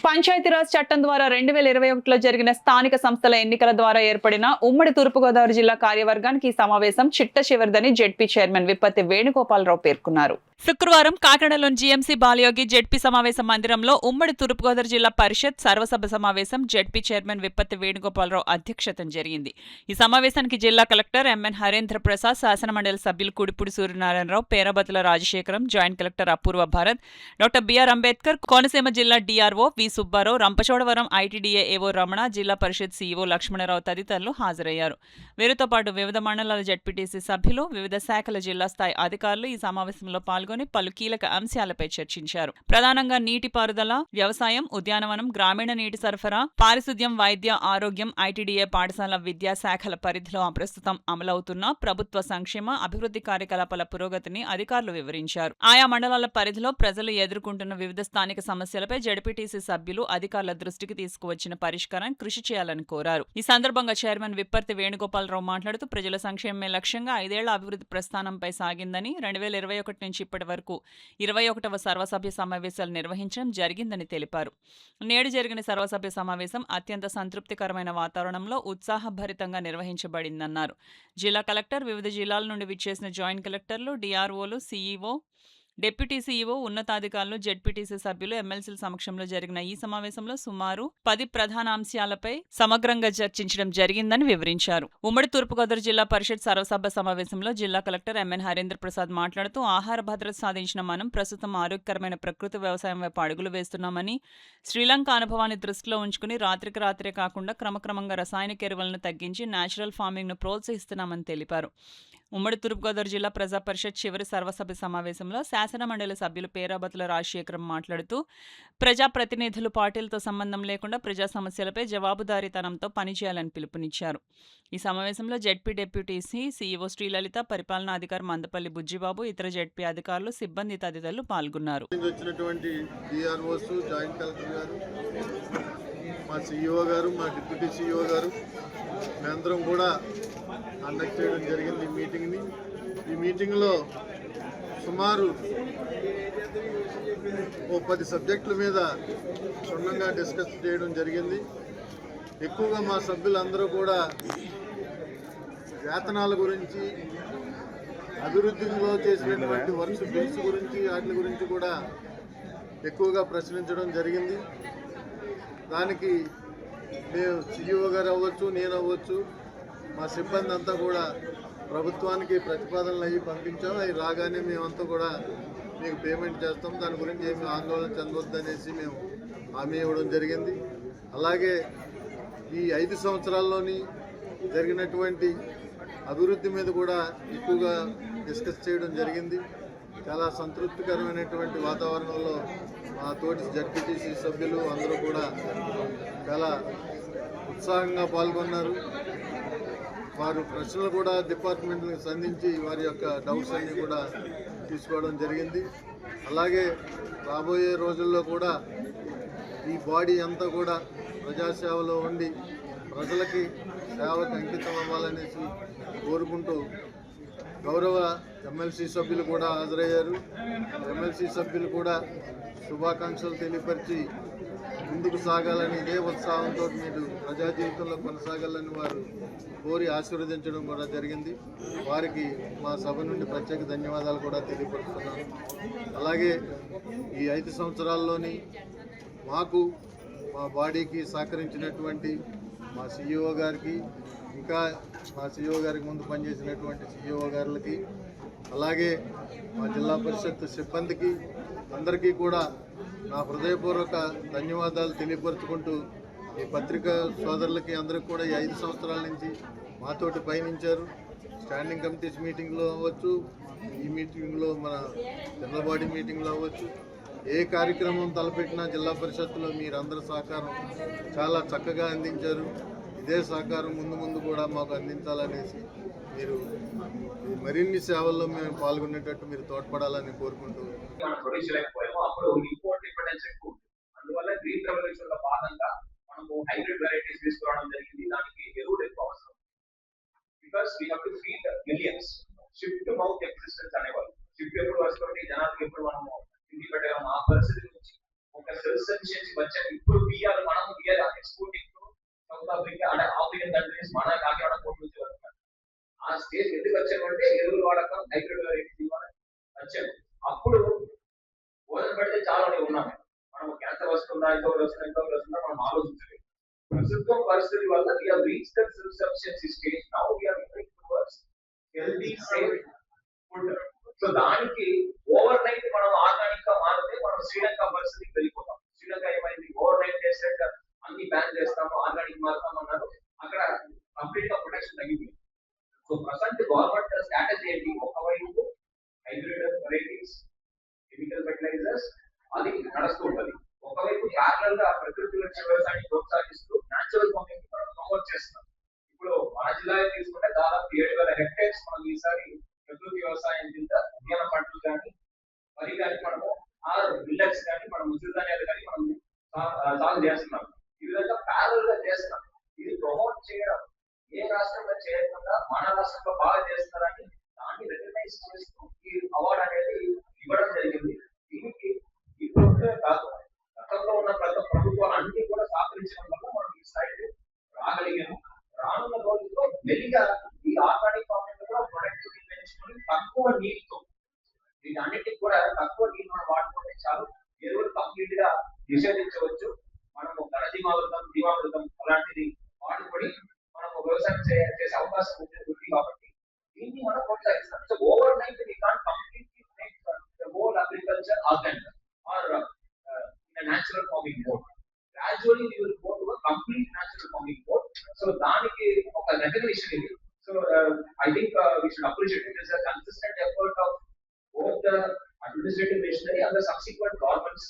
పంచాయతీరాజ్ చట్టం ద్వారా 2021లో జరిగిన స్థానిక సంస్థల ఎన్నికల ద్వారా ఏర్పడిన ఉమ్మడి తూర్పుగోదావరి జిల్లా కార్యవర్గానికి ఈ సమావేశం చిట్ట చివరిదని జెడ్పీ చైర్మన్ విప్పత్తి వేణుగోపాలరావు పేర్కొన్నారు. శుక్రవారం కాకినాడలోని జీఎంసీ బాలయోగి జెడ్పీ సమావేశ మందిరంలో ఉమ్మడి తూర్పుగోదావరి జిల్లా పరిషత్ సర్వసభ్య సమావేశం జెడ్పీ చైర్మన్ విప్పత్తి వేణుగోపాలరావు అధ్యక్షతన జరిగింది. ఈ సమావేశానికి జిల్లా కలెక్టర్ ఎంఎన్ హరేంద్ర ప్రసాద్, శాసనమండలి సభ్యులు కుడిపూడి సూర్యనారాయణరావు, పేరాబతుల రాజశేఖరం, జాయింట్ కలెక్టర్ అపూర్వ భారత్, డాక్టర్ బిఆర్ అంబేద్కర్, కోనసీమ జిల్లా డిఆర్ఓ వి సుబ్బారావు, రంపచోడవరం ఐటీడీఏ ఏవో రమణ, జిల్లా పరిషత్ సీఈఓ లక్ష్మణరావు తదితరులు హాజరయ్యారు. వీరితో పాటు వివిధ మండలాల జెడ్పీటీసీ సభ్యులు, వివిధ శాఖల జిల్లా స్థాయి అధికారులు ఈ సమావేశంలో పాల్గొని పలు కీలక అంశాలపై చర్చించారు. ప్రధానంగా నీటిపారుదల, వ్యవసాయం, ఉద్యానవనం, గ్రామీణ నీటి సరఫరా, పారిశుద్ధ్యం, వైద్య, ఆరోగ్యం, ఐటీడీఏ పాఠశాల విద్యా శాఖల పరిధిలో ప్రస్తుతం అమలవుతున్న ప్రభుత్వ సంక్షేమ అభివృద్ధి కార్యకలాపాల పురోగతిని అధికారులు వివరించారు. ఆయా మండలాల పరిధిలో ప్రజలు ఎదుర్కొంటున్న వివిధ స్థానిక సమస్యలపై జెడ్పీటీసీ సభ్యులు అధికారుల దృష్టికి తీసుకువచ్చిన పరిష్కారం కృషి చేయాలని కోరారు. ఈ సందర్భంగా చైర్మన్ విప్పర్తి వేణుగోపాలరావు మాట్లాడుతూ ప్రజల సంక్షేమమే లక్ష్యంగా 5 ఏళ్ల అభివృద్ధి ప్రస్థానంపై సాగిందని, 2021 నుంచి ఇప్పటి వరకు 21వ సర్వసభ్య సమావేశాలు నిర్వహించడం జరిగిందని తెలిపారు. నేడు జరిగిన సర్వసభ్య సమావేశం అత్యంత సంతృప్తికరమైన వాతావరణంలో ఉత్సాహభరితంగా నిర్వహించబడిందన్నారు. జిల్లా కలెక్టర్, వివిధ జిల్లాల నుండి విచ్చేసిన జాయింట్ కలెక్టర్లు, డిఆర్ఓలు, సీఈఓ, డిప్యూటీ సీఈఓ, ఉన్నతాధికారులు, జెడ్పీటీసీ సభ్యులు, ఎమ్మెల్సీల సమక్షంలో జరిగిన ఈ సమావేశంలో సుమారు 10 ప్రధాన అంశాలపై సమగ్రంగా చర్చించడం జరిగిందని వివరించారు. ఉమ్మడి తూర్పుగోదావరి జిల్లా పరిషత్ సర్వసభ్య సమావేశంలో జిల్లా కలెక్టర్ ఎంఎన్ హరేంద్ర ప్రసాద్ మాట్లాడుతూ ఆహార భద్రత సాధించిన మనం ప్రస్తుతం ఆరోగ్యకరమైన ప్రకృతి వ్యవసాయం వైపు అడుగులు వేస్తున్నామని, శ్రీలంక అనుభవాన్ని దృష్టిలో ఉంచుకుని రాత్రికి రాత్రే కాకుండా క్రమక్రమంగా రసాయనిక ఎరువులను తగ్గించి నేచురల్ ఫార్మింగ్ ను ప్రోత్సహిస్తున్నామని తెలిపారు. ఉమ్మడి తూర్పుగోదావరి జిల్లా ప్రజా పరిషత్ చివరి సర్వసభ్య సమావేశంలో శాసనమండలి సభ్యులు పేరాబతుల రాజశేఖరం మాట్లాడుతూ ప్రజాప్రతినిధులు పార్టీలతో సంబంధం లేకుండా ప్రజా సమస్యలపై జవాబుదారీతనంతో పనిచేయాలని పిలుపునిచ్చారు. ఈ సమావేశంలో జెడ్పీ డిప్యూటీసీ సీఈఓ శ్రీలలిత, పరిపాలనాధికారి మందపల్లి బుజ్జిబాబు, ఇతర జెడ్పీ అధికారులు, సిబ్బంది తదితరులు పాల్గొన్నారు. మా సీఈఓ గారు, మా డిప్యూటీ సీఈఓ గారు మేమందరం కూడా కండక్ట్ చేయడం జరిగింది మీటింగ్ని. ఈ మీటింగ్లో సుమారు 10 సబ్జెక్టుల మీద క్షుణ్ణంగా డిస్కస్ చేయడం జరిగింది. ఎక్కువగా మా సభ్యులందరూ కూడా వేతనాల గురించి, అభివృద్ధిలో చేసినటువంటి వర్క్స్ బిల్స్ గురించి, వాటి గురించి కూడా ఎక్కువగా ప్రశ్నించడం జరిగింది. దానికి మేము సీఈఓ గారు అవ్వచ్చు, నేను అవ్వచ్చు, మా సిబ్బంది అంతా కూడా ప్రభుత్వానికి ప్రతిపాదనలు అయ్యి పంపించాం. అవి రాగానే మేమంతా కూడా మీకు పేమెంట్ చేస్తాం, దాని గురించి ఏమి ఆందోళన చెందవద్దనేసి మేము హామీ ఇవ్వడం జరిగింది. అలాగే ఈ 5 సంవత్సరాల్లోని జరిగినటువంటి అభివృద్ధి మీద కూడా ఎక్కువగా డిస్కస్ చేయడం జరిగింది. చాలా సంతృప్తికరమైనటువంటి వాతావరణంలో మా తోటి జెడ్పీటీసీ సభ్యులు అందరూ కూడా చాలా ఉత్సాహంగా పాల్గొన్నారు. వారు ప్రశ్నలు కూడా డిపార్ట్మెంట్కి సంధించి వారి యొక్క డౌట్స్ అన్నీ కూడా తీసుకోవడం జరిగింది. అలాగే రాబోయే రోజుల్లో కూడా ఈ బాడీ అంతా కూడా ప్రజాసేవలో ఉండి ప్రజలకి సేవకు అంకితం అవ్వాలనేసి కోరుకుంటూ గౌరవ ఎమ్మెల్సీ సభ్యులు కూడా హాజరయ్యారు. ఎమ్మెల్సీ సభ్యులు కూడా శుభాకాంక్షలు తెలియపరిచి ముందుకు సాగాలని, ఇదే ఉత్సాహంతో మీరు ప్రజా జీవితంలో కొనసాగాలని వారు కోరి ఆశీర్వదించడం కూడా జరిగింది. వారికి మా సభ నుండి ప్రత్యేక ధన్యవాదాలు కూడా తెలియపరుస్తున్నాను. అలాగే ఈ 5 సంవత్సరాల్లోని మాకు, మా బాడీకి సహకరించినటువంటి మా సీఈఓ గారికి, ఇంకా మా సీఈఓ గారికి ముందు పనిచేసినటువంటి సీఈఓ గారులకి, అలాగే మా జిల్లా పరిషత్ సిబ్బందికి అందరికీ కూడా నా హృదయపూర్వక ధన్యవాదాలు తెలియపరుచుకుంటూ, ఈ పత్రికా సోదరులకి అందరికీ కూడా ఈ 5 సంవత్సరాల నుంచి మాతోటి పయనించారు. స్టాండింగ్ కమిటీస్ మీటింగ్లో అవ్వచ్చు, ఈ మీటింగ్లో మన జనరల్ బాడీ మీటింగ్లో అవ్వచ్చు, ఏ కార్యక్రమం తలపెట్టినా జిల్లా పరిషత్తులో మీరందరి సహకారం చాలా చక్కగా అందించారు. ఇదే సహకారం ముందు ముందు కూడా మాకు అందించాలనేసి మీరు మరిన్ని సేవల్లో మేము పాల్గొనేటట్టు మీరు తోడ్పడాలని కోరుకుంటూ, అందువల్ల గ్రీన్ రెవల్యూషన్ లో భాగంగా మనము హైబ్రిడ్ వెరైటీస్ తీసుకురావడం జరిగింది. దానికి ఎరువులు ఎక్కువ అవసరం. Because we have to feed millions. Shift mouth existence అనేవాళ్ళు. షిఫ్ట్ ఎప్పుడు వస్తుంది, జనాలకు ఎప్పుడు మనము ఇంటి పెట్టగలం, ఆ పరిస్థితి నుంచి ఒక సెల్ఫ్ సఫిషియన్సీ బడ్జెట్ ఇప్పుడు we are exporting to South Africa అంటే ఆఫ్రికన్ కంట్రీస్ మన కాకినాడ పోర్ట్ నుంచి వస్తున్నారు. ఆ స్టేజ్ ఎందుకు వచ్చామంటే ఎరువులు వాడకం, హైబ్రిడ్ వెరైటీస్ ఇవ్వాలి వచ్చాము. అప్పుడు ఓజన్ పడితే చాలా ఉన్నాము, మనం క్యాన్సర్ వస్తుందా, ఎంతో వస్తుందా మనం ఆలోచించలేదు. ప్రస్తుతం పరిస్థితి వల్ల we are reach the self sufficiency stage. Now we are moving towards healthy safe food. So దానికి ఓవర్ నైట్ మనం ఆర్గానిక్ గా మారితే మనం శ్రీలంక పరిస్థితికి వెళ్ళిపోతాం. శ్రీలంక ఏమైంది, ఓవర్ నైట్ చేసేట అన్ని బ్యాన్ చేస్తాము, ఆర్గానిక్ మారుతాం అన్నారు, అక్కడ కంప్లీట్ గా ప్రొటెక్షన్ తగ్గిపోయింది. సో ప్రజెంట్ గవర్నమెంట్ స్ట్రాటజీ ఏంటి, ఒకవైపు హైబ్రిడ్ వెరైటీస్, కెమికల్ ఫెర్టిలైజర్స్ అది నడుస్తూ ఉంటది, ఒకవైపు ప్యారలల్ గా ప్రకృతి వ్యవసాయాన్ని ప్రోత్సహిస్తూ న్యాచురల్ ఫార్మింగ్ ప్రమోట్ చేస్తున్నాం. ఇప్పుడు మన జిల్లా తీసుకుంటే దాదాపు 7,000 హెక్టేర్స్ మనం ఈసారి ప్రకృతి వ్యవసాయం కింద ఉద్యాన పంటలు కానీ వరి కానీ మనము మిల్లెట్స్ కానీ మనం ముద్రధాన్యాలు కానీ మనం సాగు చేస్తున్నాం. ఈ విధంగా ప్యారలల్ గా చేస్తున్నాం. ఇది ప్రమోట్ చేయడం ఏ రాష్ట్రంలో చేయకుండా మన రాష్ట్రంలో బాగా చేస్తున్నారని దాన్ని రికగ్నైజ్ చేస్తూ ఈ అవార్డు అనేది ఇవ్వడం జరిగింది. దీనికి ఈ ప్రభుత్వమే కాదు, గతంలో ఉన్న ప్రభుత్వాలు అన్ని కూడా సహకరించడం వల్ల మనం ఈ సైడ్ రాగలిగాము. రానున్న రోజుల్లో మెల్లిగా ఈ ఆర్గానిక్ ఫార్మింగ్ కూడా ప్రొడక్టివిటీ పెంచుకొని తక్కువ నీటితో, వీటన్నిటికి కూడా తక్కువ నీరు మనం వాడుకుంటే చాలు, ఎరువులు కంప్లీట్ గా నిషేధించవచ్చు. మనము ఘనజీవామృతం, జీవామృతం అలాంటిది వాడుకొని మనము వ్యవసాయం చేసే అవకాశం ఉంది కాబట్టి దీన్ని మనం ప్రోత్సహిస్తాం. So overnight we can't completely make the whole agriculture organic or in natural farming mode. Gradually we will go to a complete natural farming mode. So దానికి ఒక రికగ్నిషన్ ఇది. So I think we should appreciate it is a consistent effort of both the administrative machinery and the subsequent governments